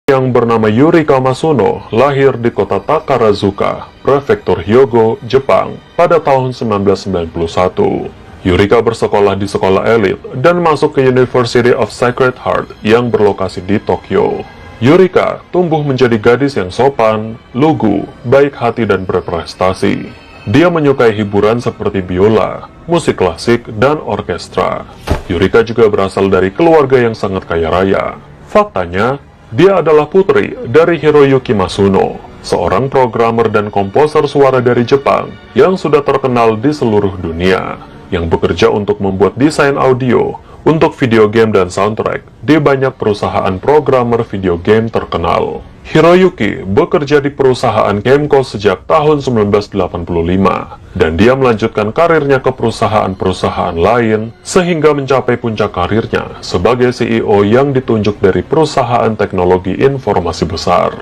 yang bernama Yurika Masuno lahir di kota Takarazuka, prefektur Hyogo, Jepang, pada tahun 1991. Yurika bersekolah di sekolah elit dan masuk ke University of Sacred Heart yang berlokasi di Tokyo. Yurika tumbuh menjadi gadis yang sopan, lugu, baik hati dan berprestasi. Dia menyukai hiburan seperti biola, musik klasik, dan orkestra. Yurika juga berasal dari keluarga yang sangat kaya raya. Faktanya, dia adalah putri dari Hiroyuki Masuno, seorang programmer dan komposer suara dari Jepang yang sudah terkenal di seluruh dunia, yang bekerja untuk membuat desain audio untuk video game dan soundtrack di banyak perusahaan programmer video game terkenal. Hiroyuki bekerja di perusahaan Gamco sejak tahun 1985, dan dia melanjutkan karirnya ke perusahaan-perusahaan lain sehingga mencapai puncak karirnya sebagai CEO yang ditunjuk dari perusahaan teknologi informasi besar.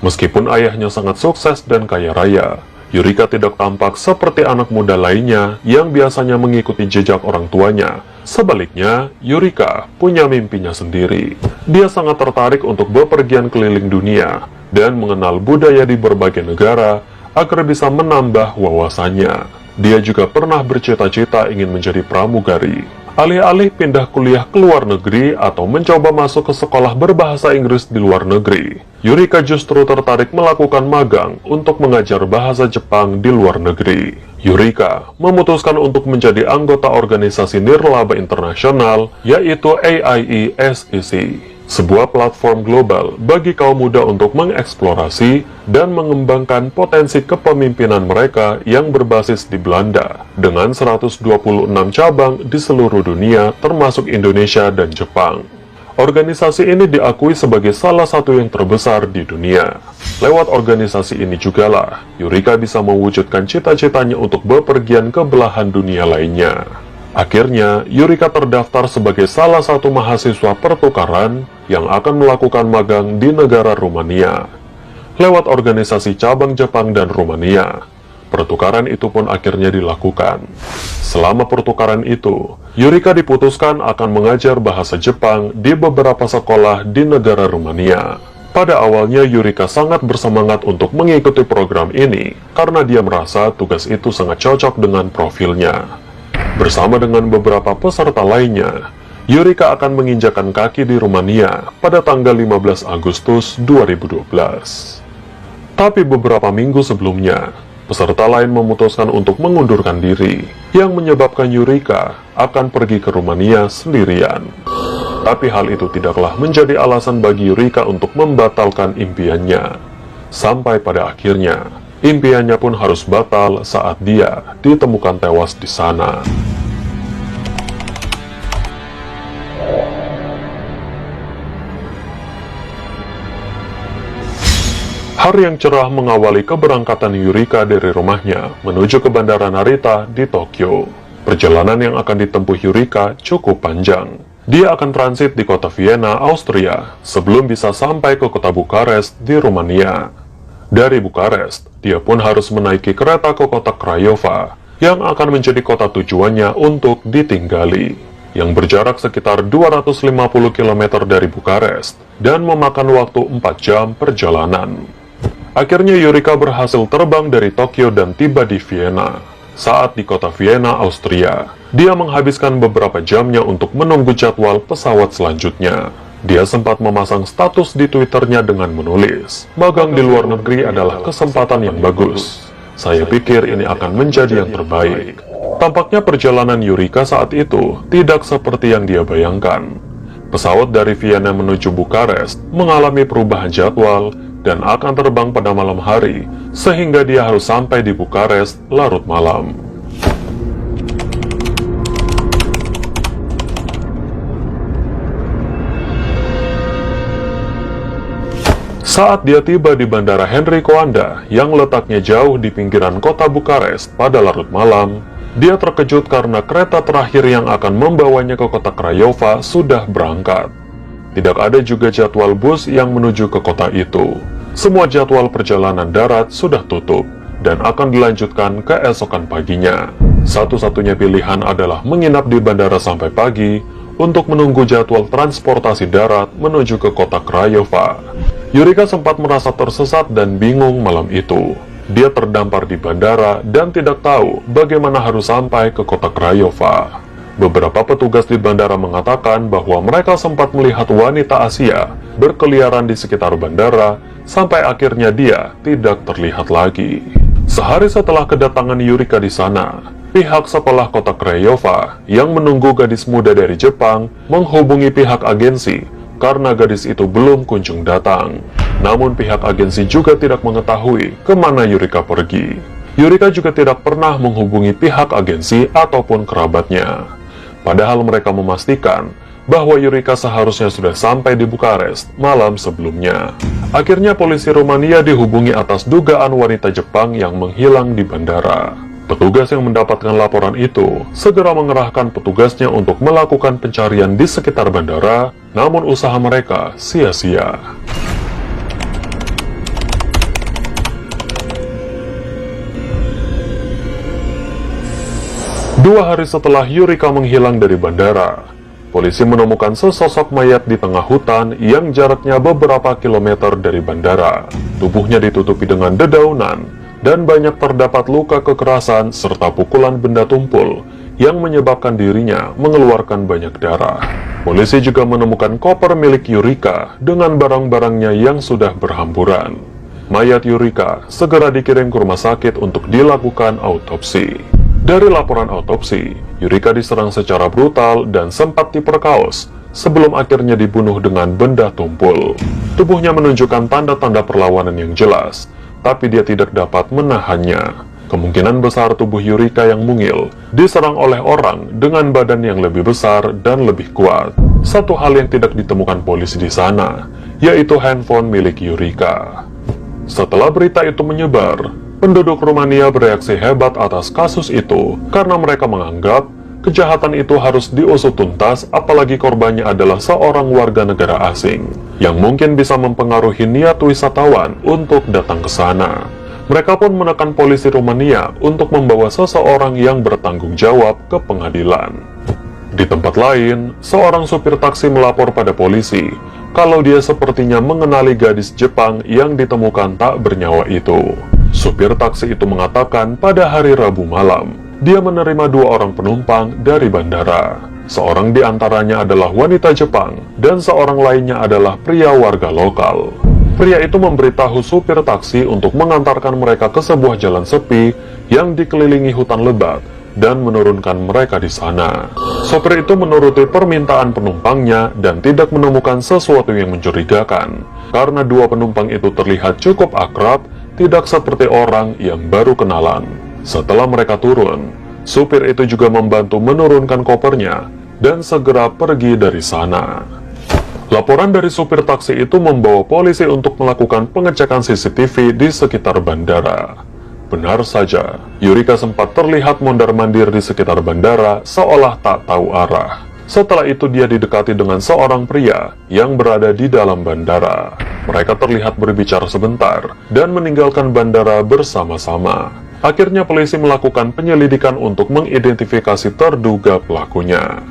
Meskipun ayahnya sangat sukses dan kaya raya, Yurika tidak tampak seperti anak muda lainnya yang biasanya mengikuti jejak orang tuanya. Sebaliknya, Yurika punya mimpinya sendiri. Dia sangat tertarik untuk bepergian keliling dunia dan mengenal budaya di berbagai negara agar bisa menambah wawasannya. Dia juga pernah bercita-cita ingin menjadi pramugari. Alih-alih pindah kuliah ke luar negeri atau mencoba masuk ke sekolah berbahasa Inggris di luar negeri, Yurika justru tertarik melakukan magang untuk mengajar bahasa Jepang di luar negeri. Yurika memutuskan untuk menjadi anggota organisasi nirlaba internasional, yaitu AIESEC, sebuah platform global bagi kaum muda untuk mengeksplorasi dan mengembangkan potensi kepemimpinan mereka yang berbasis di Belanda, dengan 126 cabang di seluruh dunia termasuk Indonesia dan Jepang. Organisasi ini diakui sebagai salah satu yang terbesar di dunia. Lewat organisasi ini jugalah, Yurika bisa mewujudkan cita-citanya untuk bepergian ke belahan dunia lainnya. Akhirnya, Yurika terdaftar sebagai salah satu mahasiswa pertukaran yang akan melakukan magang di negara Rumania. Lewat organisasi cabang Jepang dan Rumania, pertukaran itu pun akhirnya dilakukan. Selama pertukaran itu, Yurika diputuskan akan mengajar bahasa Jepang di beberapa sekolah di negara Rumania. Pada awalnya, Yurika sangat bersemangat untuk mengikuti program ini karena dia merasa tugas itu sangat cocok dengan profilnya. Bersama dengan beberapa peserta lainnya, Yurika akan menginjakan kaki di Rumania pada tanggal 15 Agustus 2012. Tapi beberapa minggu sebelumnya, peserta lain memutuskan untuk mengundurkan diri, yang menyebabkan Yurika akan pergi ke Rumania sendirian. Tapi hal itu tidaklah menjadi alasan bagi Yurika untuk membatalkan impiannya. Sampai pada akhirnya, impiannya pun harus batal saat dia ditemukan tewas di sana. Hari yang cerah mengawali keberangkatan Yurika dari rumahnya menuju ke Bandara Narita di Tokyo. Perjalanan yang akan ditempuh Yurika cukup panjang. Dia akan transit di kota Vienna, Austria, sebelum bisa sampai ke kota Bukares di Rumania. Dari Bukares, dia pun harus menaiki kereta ke kota Craiova, yang akan menjadi kota tujuannya untuk ditinggali, yang berjarak sekitar 250 km dari Bukares, dan memakan waktu 4 jam perjalanan. Akhirnya Yurika berhasil terbang dari Tokyo dan tiba di Vienna. Saat di kota Vienna, Austria, dia menghabiskan beberapa jamnya untuk menunggu jadwal pesawat selanjutnya. Dia sempat memasang status di Twitternya dengan menulis, "Magang di luar negeri adalah kesempatan yang bagus. Saya pikir ini akan menjadi yang terbaik." Tampaknya perjalanan Yurika saat itu tidak seperti yang dia bayangkan. Pesawat dari Vienna menuju Bukares mengalami perubahan jadwal dan akan terbang pada malam hari, sehingga dia harus sampai di Bukares larut malam. Saat dia tiba di Bandara Henry Coanda yang letaknya jauh di pinggiran kota Bukares pada larut malam, dia terkejut karena kereta terakhir yang akan membawanya ke kota Craiova sudah berangkat. Tidak ada juga jadwal bus yang menuju ke kota itu. Semua jadwal perjalanan darat sudah tutup dan akan dilanjutkan keesokan paginya. Satu-satunya pilihan adalah menginap di bandara sampai pagi untuk menunggu jadwal transportasi darat menuju ke kota Craiova. Yurika sempat merasa tersesat dan bingung malam itu. Dia terdampar di bandara dan tidak tahu bagaimana harus sampai ke kota Craiova. Beberapa petugas di bandara mengatakan bahwa mereka sempat melihat wanita Asia berkeliaran di sekitar bandara sampai akhirnya dia tidak terlihat lagi. Sehari setelah kedatangan Yurika di sana, pihak sekolah kota Craiova yang menunggu gadis muda dari Jepang menghubungi pihak agensi karena gadis itu belum kunjung datang. Namun pihak agensi juga tidak mengetahui kemana Yurika pergi. Yurika juga tidak pernah menghubungi pihak agensi ataupun kerabatnya. Padahal mereka memastikan bahwa Yurika seharusnya sudah sampai di Bukares malam sebelumnya. Akhirnya polisi Rumania dihubungi atas dugaan wanita Jepang yang menghilang di bandara. Petugas yang mendapatkan laporan itu segera mengerahkan petugasnya untuk melakukan pencarian di sekitar bandara, namun usaha mereka sia-sia. Dua hari setelah Yurika menghilang dari bandara, polisi menemukan sesosok mayat di tengah hutan yang jaraknya beberapa kilometer dari bandara. Tubuhnya ditutupi dengan dedaunan, dan banyak terdapat luka kekerasan serta pukulan benda tumpul yang menyebabkan dirinya mengeluarkan banyak darah. Polisi juga menemukan koper milik Yurika dengan barang-barangnya yang sudah berhamburan. Mayat Yurika segera dikirim ke rumah sakit untuk dilakukan autopsi. Dari laporan autopsi, Yurika diserang secara brutal dan sempat diperkaos sebelum akhirnya dibunuh dengan benda tumpul. Tubuhnya menunjukkan tanda-tanda perlawanan yang jelas, tapi dia tidak dapat menahannya. Kemungkinan besar tubuh Yurika yang mungil diserang oleh orang dengan badan yang lebih besar dan lebih kuat. Satu hal yang tidak ditemukan polisi di sana, yaitu handphone milik Yurika. Setelah berita itu menyebar, penduduk Rumania bereaksi hebat atas kasus itu karena mereka menganggap kejahatan itu harus diusut tuntas, apalagi korbannya adalah seorang warga negara asing yang mungkin bisa mempengaruhi niat wisatawan untuk datang ke sana. Mereka pun menekan polisi Rumania untuk membawa seseorang yang bertanggung jawab ke pengadilan. Di tempat lain, seorang supir taksi melapor pada polisi kalau dia sepertinya mengenali gadis Jepang yang ditemukan tak bernyawa itu. Supir taksi itu mengatakan pada hari Rabu malam, dia menerima 2 orang penumpang dari bandara. Seorang di antaranya adalah wanita Jepang, dan seorang lainnya adalah pria warga lokal. Pria itu memberitahu supir taksi untuk mengantarkan mereka ke sebuah jalan sepi yang dikelilingi hutan lebat, dan menurunkan mereka di sana. Sopir itu menuruti permintaan penumpangnya dan tidak menemukan sesuatu yang mencurigakan, karena 2 penumpang itu terlihat cukup akrab, tidak seperti orang yang baru kenalan. Setelah mereka turun, supir itu juga membantu menurunkan kopernya dan segera pergi dari sana. Laporan dari supir taksi itu membawa polisi untuk melakukan pengecekan CCTV di sekitar bandara. Benar saja, Yurika sempat terlihat mondar-mandir di sekitar bandara seolah tak tahu arah. Setelah itu dia didekati dengan seorang pria yang berada di dalam bandara. Mereka terlihat berbicara sebentar dan meninggalkan bandara bersama-sama. Akhirnya polisi melakukan penyelidikan untuk mengidentifikasi terduga pelakunya.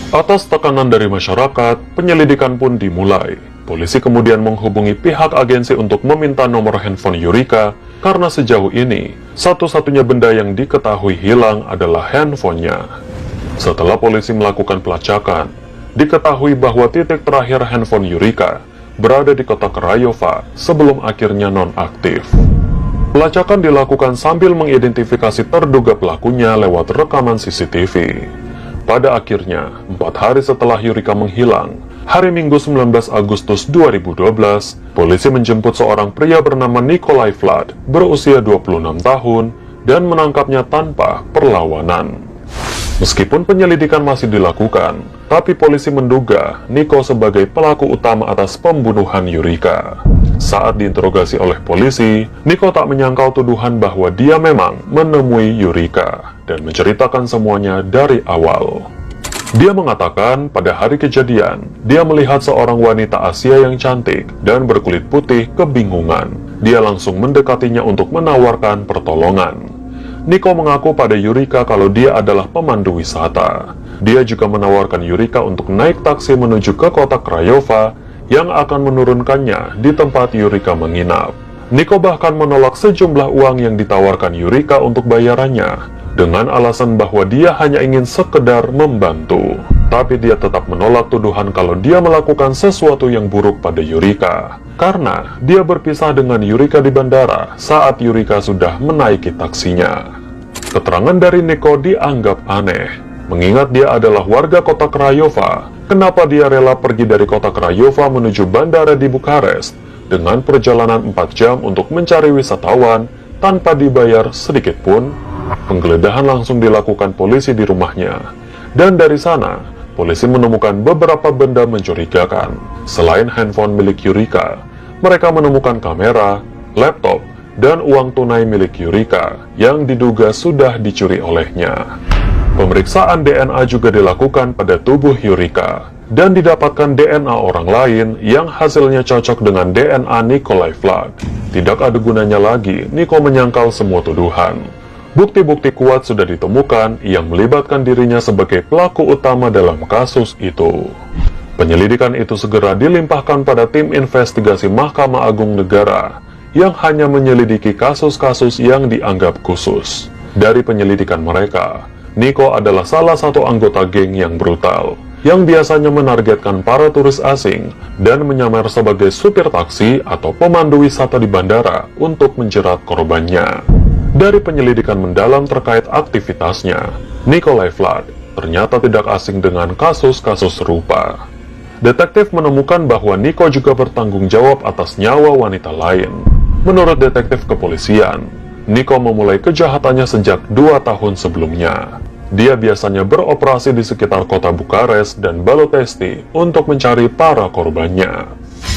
Atas tekanan dari masyarakat, penyelidikan pun dimulai. Polisi kemudian menghubungi pihak agensi untuk meminta nomor handphone Yurika, karena sejauh ini, satu-satunya benda yang diketahui hilang adalah handphonenya. Setelah polisi melakukan pelacakan, diketahui bahwa titik terakhir handphone Yurika berada di kota Craiova sebelum akhirnya nonaktif. Pelacakan dilakukan sambil mengidentifikasi terduga pelakunya lewat rekaman CCTV. Pada akhirnya, 4 hari setelah Yurika menghilang, hari Minggu 19 Agustus 2012, polisi menjemput seorang pria bernama Nikolai Vlad, berusia 26 tahun, dan menangkapnya tanpa perlawanan. Meskipun penyelidikan masih dilakukan, tapi polisi menduga Niko sebagai pelaku utama atas pembunuhan Yurika. Saat diinterogasi oleh polisi, Niko tak menyangkal tuduhan bahwa dia memang menemui Yurika dan menceritakan semuanya dari awal. Dia mengatakan pada hari kejadian, dia melihat seorang wanita Asia yang cantik dan berkulit putih kebingungan. Dia langsung mendekatinya untuk menawarkan pertolongan. Niko mengaku pada Yurika kalau dia adalah pemandu wisata. Dia juga menawarkan Yurika untuk naik taksi menuju ke kota Craiova yang akan menurunkannya di tempat Yurika menginap. Niko bahkan menolak sejumlah uang yang ditawarkan Yurika untuk bayarannya, dengan alasan bahwa dia hanya ingin sekedar membantu. Tapi dia tetap menolak tuduhan kalau dia melakukan sesuatu yang buruk pada Yurika, karena dia berpisah dengan Yurika di bandara saat Yurika sudah menaiki taksinya. Keterangan dari Niko dianggap aneh, mengingat dia adalah warga kota Craiova. Kenapa dia rela pergi dari kota Craiova menuju bandara di Bukares dengan perjalanan 4 jam untuk mencari wisatawan tanpa dibayar sedikit pun? Penggeledahan langsung dilakukan polisi di rumahnya, dan dari sana polisi menemukan beberapa benda mencurigakan. Selain handphone milik Yurika, mereka menemukan kamera, laptop, dan uang tunai milik Yurika yang diduga sudah dicuri olehnya. Pemeriksaan DNA juga dilakukan pada tubuh Yurika, dan didapatkan DNA orang lain yang hasilnya cocok dengan DNA Nikolai Vlad. Tidak ada gunanya lagi Niko menyangkal semua tuduhan. Bukti-bukti kuat sudah ditemukan yang melibatkan dirinya sebagai pelaku utama dalam kasus itu. Penyelidikan itu segera dilimpahkan pada tim investigasi Mahkamah Agung Negara yang hanya menyelidiki kasus-kasus yang dianggap khusus. Dari penyelidikan mereka, Niko adalah salah satu anggota geng yang brutal, yang biasanya menargetkan para turis asing dan menyamar sebagai supir taksi atau pemandu wisata di bandara untuk menjerat korbannya. Dari penyelidikan mendalam terkait aktivitasnya, Nikolai Vlad ternyata tidak asing dengan kasus-kasus serupa. Detektif menemukan bahwa Niko juga bertanggung jawab atas nyawa wanita lain. Menurut detektif kepolisian, Niko memulai kejahatannya sejak 2 tahun sebelumnya. Dia biasanya beroperasi di sekitar kota Bukares dan Balotesti untuk mencari para korbannya.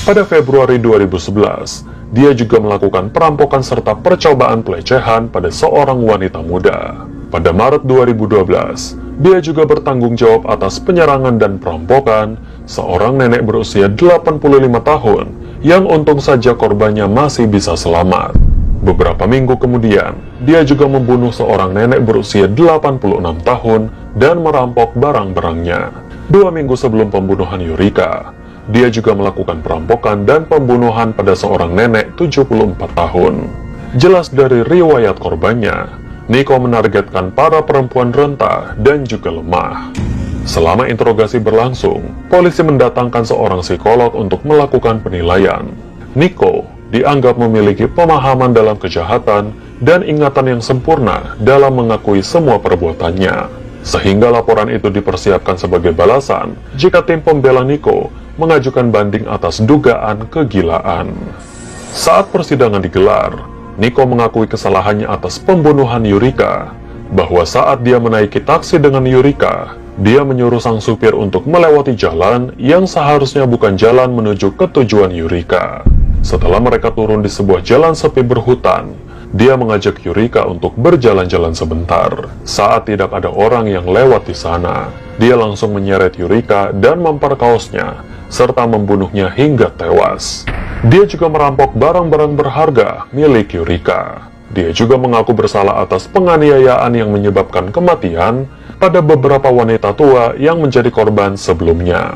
Pada Februari 2011, dia juga melakukan perampokan serta percobaan pelecehan pada seorang wanita muda. Pada Maret 2012, dia juga bertanggung jawab atas penyerangan dan perampokan seorang nenek berusia 85 tahun yang untung saja korbannya masih bisa selamat. Beberapa minggu kemudian, dia juga membunuh seorang nenek berusia 86 tahun dan merampok barang-barangnya. 2 minggu sebelum pembunuhan Yurika, dia juga melakukan perampokan dan pembunuhan pada seorang nenek 74 tahun. Jelas dari riwayat korbannya, Niko menargetkan para perempuan renta dan juga lemah. Selama interogasi berlangsung, polisi mendatangkan seorang psikolog untuk melakukan penilaian. Niko dianggap memiliki pemahaman dalam kejahatan dan ingatan yang sempurna dalam mengakui semua perbuatannya, sehingga laporan itu dipersiapkan sebagai balasan jika tim pembela Niko mengajukan banding atas dugaan kegilaan. Saat persidangan digelar, Niko mengakui kesalahannya atas pembunuhan Yurika, bahwa saat dia menaiki taksi dengan Yurika, dia menyuruh sang supir untuk melewati jalan yang seharusnya bukan jalan menuju ke tujuan Yurika. Setelah mereka turun di sebuah jalan sepi berhutan, dia mengajak Yurika untuk berjalan-jalan sebentar. Saat tidak ada orang yang lewat di sana, dia langsung menyeret Yurika dan memperkaosnya, serta membunuhnya hingga tewas. Dia juga merampok barang-barang berharga milik Yurika. Dia juga mengaku bersalah atas penganiayaan yang menyebabkan kematian pada beberapa wanita tua yang menjadi korban sebelumnya.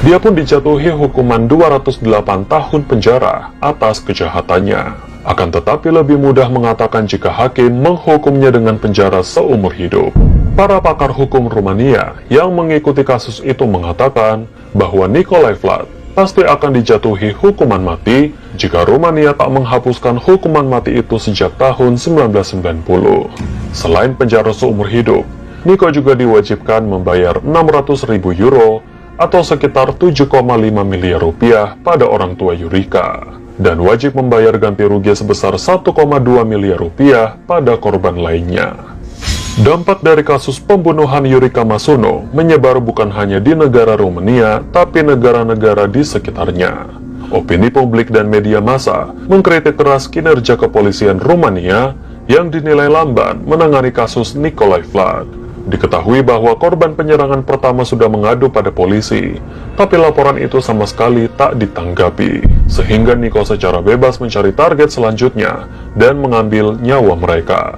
Dia pun dijatuhi hukuman 208 tahun penjara atas kejahatannya. Akan tetapi lebih mudah mengatakan jika hakim menghukumnya dengan penjara seumur hidup. Para pakar hukum Rumania yang mengikuti kasus itu mengatakan bahwa Nikolai Vlad pasti akan dijatuhi hukuman mati jika Rumania tak menghapuskan hukuman mati itu sejak tahun 1990. Selain penjara seumur hidup, Niko juga diwajibkan membayar 600.000 euro atau sekitar 7,5 miliar rupiah pada orang tua Yurika, dan wajib membayar ganti rugi sebesar 1,2 miliar rupiah pada korban lainnya. Dampak dari kasus pembunuhan Yurika Masuno menyebar bukan hanya di negara Rumania, tapi negara-negara di sekitarnya. Opini publik dan media massa mengkritik keras kinerja kepolisian Rumania yang dinilai lamban menangani kasus Nikolai Vlad. Diketahui bahwa korban penyerangan pertama sudah mengadu pada polisi, tapi laporan itu sama sekali tak ditanggapi, sehingga Niko secara bebas mencari target selanjutnya dan mengambil nyawa mereka.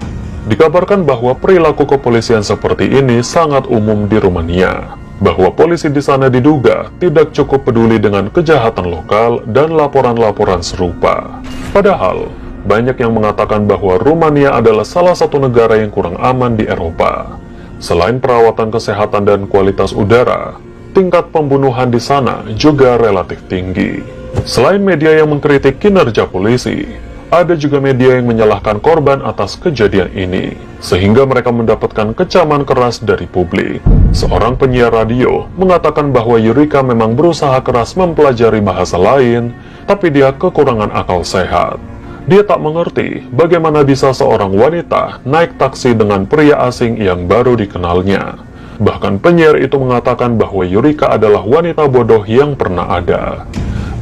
Dikabarkan bahwa perilaku kepolisian seperti ini sangat umum di Rumania. bahwa polisi di sana diduga tidak cukup peduli dengan kejahatan lokal dan laporan-laporan serupa. Padahal, banyak yang mengatakan bahwa Rumania adalah salah satu negara yang kurang aman di Eropa. Selain perawatan kesehatan dan kualitas udara, tingkat pembunuhan di sana juga relatif tinggi. Selain media yang mengkritik kinerja polisi, ada juga media yang menyalahkan korban atas kejadian ini, sehingga mereka mendapatkan kecaman keras dari publik. Seorang penyiar radio mengatakan bahwa Yurika memang berusaha keras mempelajari bahasa lain, tapi dia kekurangan akal sehat. Dia tak mengerti bagaimana bisa seorang wanita naik taksi dengan pria asing yang baru dikenalnya. Bahkan penyiar itu mengatakan bahwa Yurika adalah wanita bodoh yang pernah ada.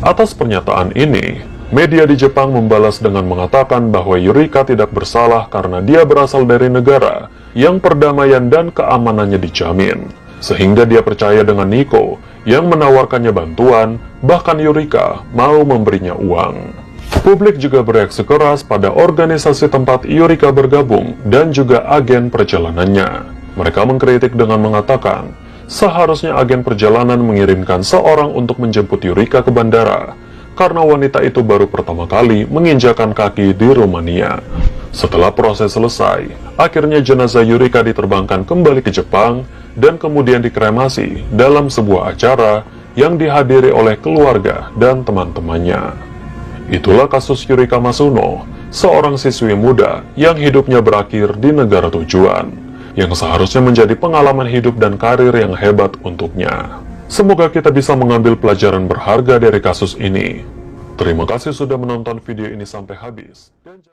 Atas pernyataan ini, media di Jepang membalas dengan mengatakan bahwa Yurika tidak bersalah karena dia berasal dari negara yang perdamaian dan keamanannya dijamin. Sehingga dia percaya dengan Nico yang menawarkannya bantuan, bahkan Yurika mau memberinya uang. Publik juga bereaksi keras pada organisasi tempat Yurika bergabung dan juga agen perjalanannya. Mereka mengkritik dengan mengatakan, seharusnya agen perjalanan mengirimkan seorang untuk menjemput Yurika ke bandara, karena wanita itu baru pertama kali menginjakan kaki di Rumania. Setelah proses selesai, akhirnya jenazah Yurika diterbangkan kembali ke Jepang dan kemudian dikremasi dalam sebuah acara yang dihadiri oleh keluarga dan teman-temannya. Itulah kasus Yurika Masuno, seorang siswi muda yang hidupnya berakhir di negara tujuan, yang seharusnya menjadi pengalaman hidup dan karir yang hebat untuknya. Semoga kita bisa mengambil pelajaran berharga dari kasus ini. Terima kasih sudah menonton video ini sampai habis.